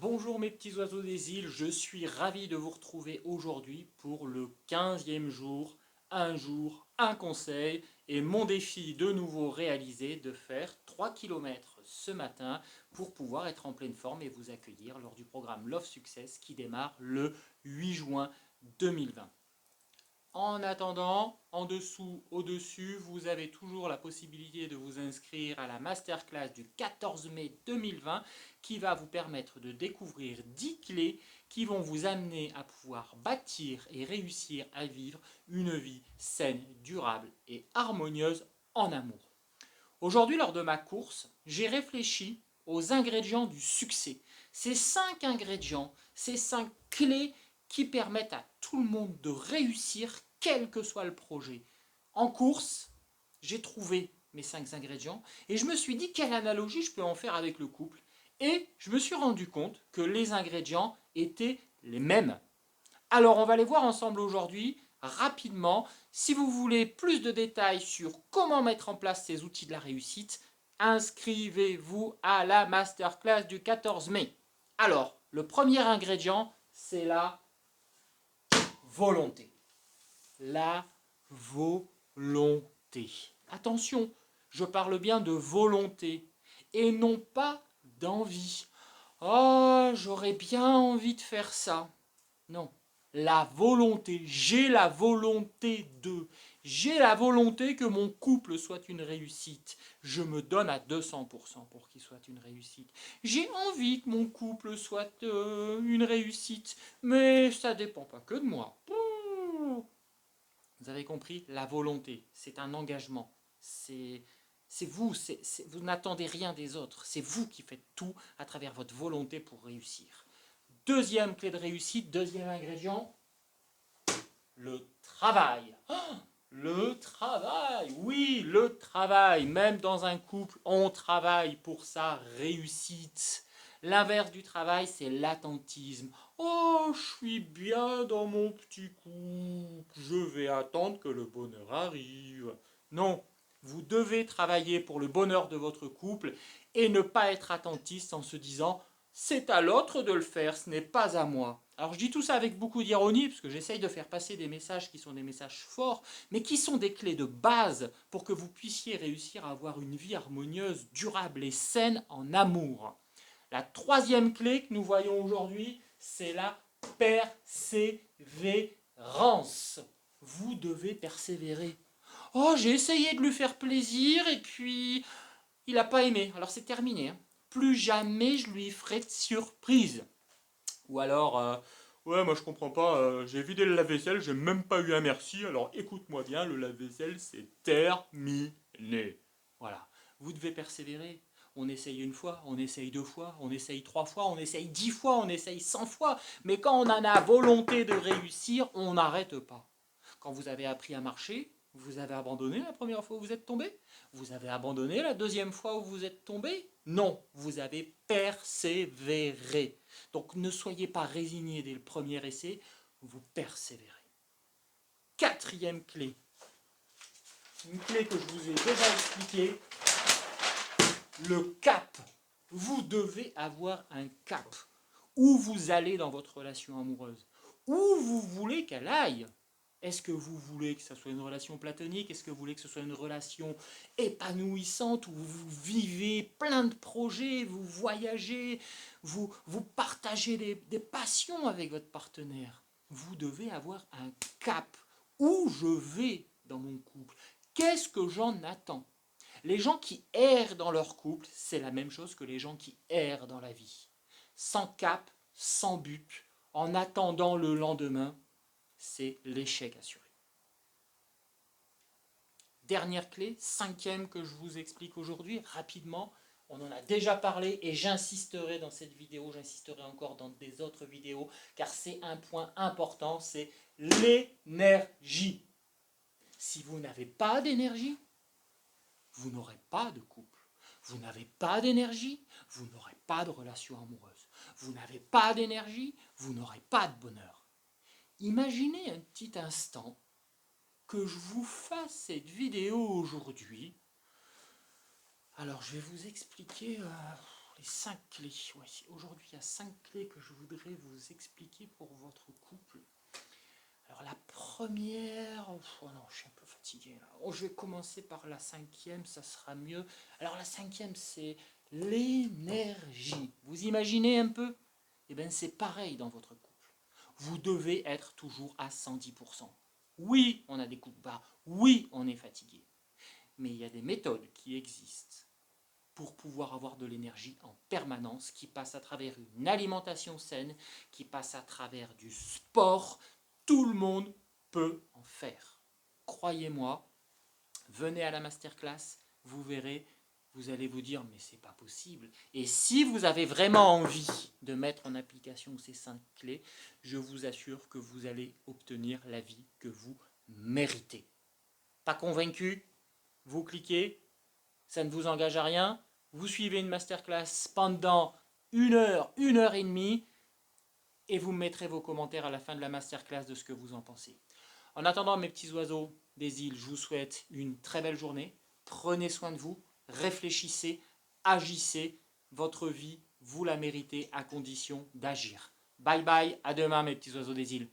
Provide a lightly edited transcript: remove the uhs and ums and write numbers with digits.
Bonjour mes petits oiseaux des îles, je suis ravi de vous retrouver aujourd'hui pour le 15e jour, un conseil et mon défi de nouveau réalisé de faire 3 km ce matin pour pouvoir être en pleine forme et vous accueillir lors du programme Love Success qui démarre le 8 juin 2020. En attendant, en dessous, au-dessus, vous avez toujours la possibilité de vous inscrire à la masterclass du 14 mai 2020 qui va vous permettre de découvrir 10 clés qui vont vous amener à pouvoir bâtir et réussir à vivre une vie saine, durable et harmonieuse en amour. Aujourd'hui, lors de ma course, j'ai réfléchi aux ingrédients du succès. Ces 5 ingrédients, ces 5 clés qui permettent à tout le monde de réussir, quel que soit le projet. En course, j'ai trouvé mes 5 ingrédients et je me suis dit quelle analogie je peux en faire avec le couple. Et je me suis rendu compte que les ingrédients étaient les mêmes. Alors on va les voir ensemble aujourd'hui, rapidement. Si vous voulez plus de détails sur comment mettre en place ces outils de la réussite, inscrivez-vous à la masterclass du 14 mai. Alors, le premier ingrédient, c'est la volonté. La volonté. Attention, je parle bien de volonté et non pas d'envie. Oh, j'aurais bien envie de faire ça. Non, la volonté. J'ai la volonté de. J'ai la volonté que mon couple soit une réussite. Je me donne à 200% pour qu'il soit une réussite. J'ai envie que mon couple soit une réussite, mais ça ne dépend pas que de moi. Vous avez compris? La volonté, c'est un engagement. C'est vous, vous n'attendez rien des autres. C'est vous qui faites tout à travers votre volonté pour réussir. Deuxième clé de réussite, deuxième ingrédient, le travail. Oh, le travail, oui, le travail. Même dans un couple, on travaille pour sa réussite. L'inverse du travail, c'est l'attentisme. Oh, je suis bien dans mon petit couple. Je vais attendre que le bonheur arrive. Non, vous devez travailler pour le bonheur de votre couple et ne pas être attentiste en se disant c'est à l'autre de le faire, ce n'est pas à moi. Alors je dis tout ça avec beaucoup d'ironie, parce que j'essaye de faire passer des messages qui sont des messages forts, mais qui sont des clés de base pour que vous puissiez réussir à avoir une vie harmonieuse, durable et saine en amour. La troisième clé que nous voyons aujourd'hui, c'est la persévérance. Vous devez persévérer. Oh, j'ai essayé de lui faire plaisir et puis il n'a pas aimé. Alors c'est terminé. Hein. Plus jamais je lui ferai de surprise. Ou alors, ouais, moi je comprends pas, j'ai vidé le lave-vaisselle, j'ai même pas eu un merci, alors écoute-moi bien, le lave-vaisselle c'est terminé. Voilà, vous devez persévérer. On essaye une fois, on essaye deux fois, on essaye trois fois, on essaye 10 fois, on essaye 100 fois. Mais quand on en a volonté de réussir, on n'arrête pas. Quand vous avez appris à marcher, vous avez abandonné la première fois où vous êtes tombé? Vous avez abandonné la deuxième fois où vous êtes tombé? Non, vous avez persévéré. Donc ne soyez pas résigné dès le premier essai, vous persévérez. Quatrième clé, une clé que je vous ai déjà expliquée, le cap. Vous devez avoir un cap. Où vous allez dans votre relation amoureuse? Où vous voulez qu'elle aille? Est-ce que vous voulez que ce soit une relation platonique? Est-ce que vous voulez que ce soit une relation épanouissante où vous vivez plein de projets, vous voyagez, vous partagez des passions avec votre partenaire? Vous devez avoir un cap. Où je vais dans mon couple? Qu'est-ce que j'en attends? Les gens qui errent dans leur couple, c'est la même chose que les gens qui errent dans la vie. Sans cap, sans but, en attendant le lendemain, c'est l'échec assuré. Dernière clé, cinquième que je vous explique aujourd'hui, rapidement, on en a déjà parlé et j'insisterai dans cette vidéo, j'insisterai encore dans des autres vidéos, car c'est un point important, c'est l'énergie. Si vous n'avez pas d'énergie, vous n'aurez pas de couple. Vous n'avez pas d'énergie, vous n'aurez pas de relation amoureuse. Vous n'avez pas d'énergie, vous n'aurez pas de bonheur. Imaginez un petit instant que je vous fasse cette vidéo aujourd'hui. Alors je vais vous expliquer les 5 clés. Ouais, aujourd'hui, il y a 5 clés que je voudrais vous expliquer pour votre couple. Alors la première, oh non, je suis un peu fatigué là. Oh, je vais commencer par la cinquième, ça sera mieux. Alors la cinquième, c'est l'énergie. Vous imaginez un peu? Eh bien, c'est pareil dans votre couple. Vous devez être toujours à 110%. Oui, on a des coups de bas. Oui, on est fatigué. Mais il y a des méthodes qui existent pour pouvoir avoir de l'énergie en permanence, qui passe à travers une alimentation saine, qui passe à travers du sport. Tout le monde peut en faire. Croyez-moi, venez à la masterclass, vous verrez, vous allez vous dire mais c'est pas possible. Et si vous avez vraiment envie de mettre en application ces 5 clés, je vous assure que vous allez obtenir la vie que vous méritez. Pas convaincu? Vous cliquez, ça ne vous engage à rien. Vous suivez une masterclass pendant 1 heure et demie, et vous mettrez vos commentaires à la fin de la masterclass de ce que vous en pensez. En attendant, mes petits oiseaux des îles, je vous souhaite une très belle journée. Prenez soin de vous, réfléchissez, agissez. Votre vie, vous la méritez à condition d'agir. Bye bye, à demain mes petits oiseaux des îles.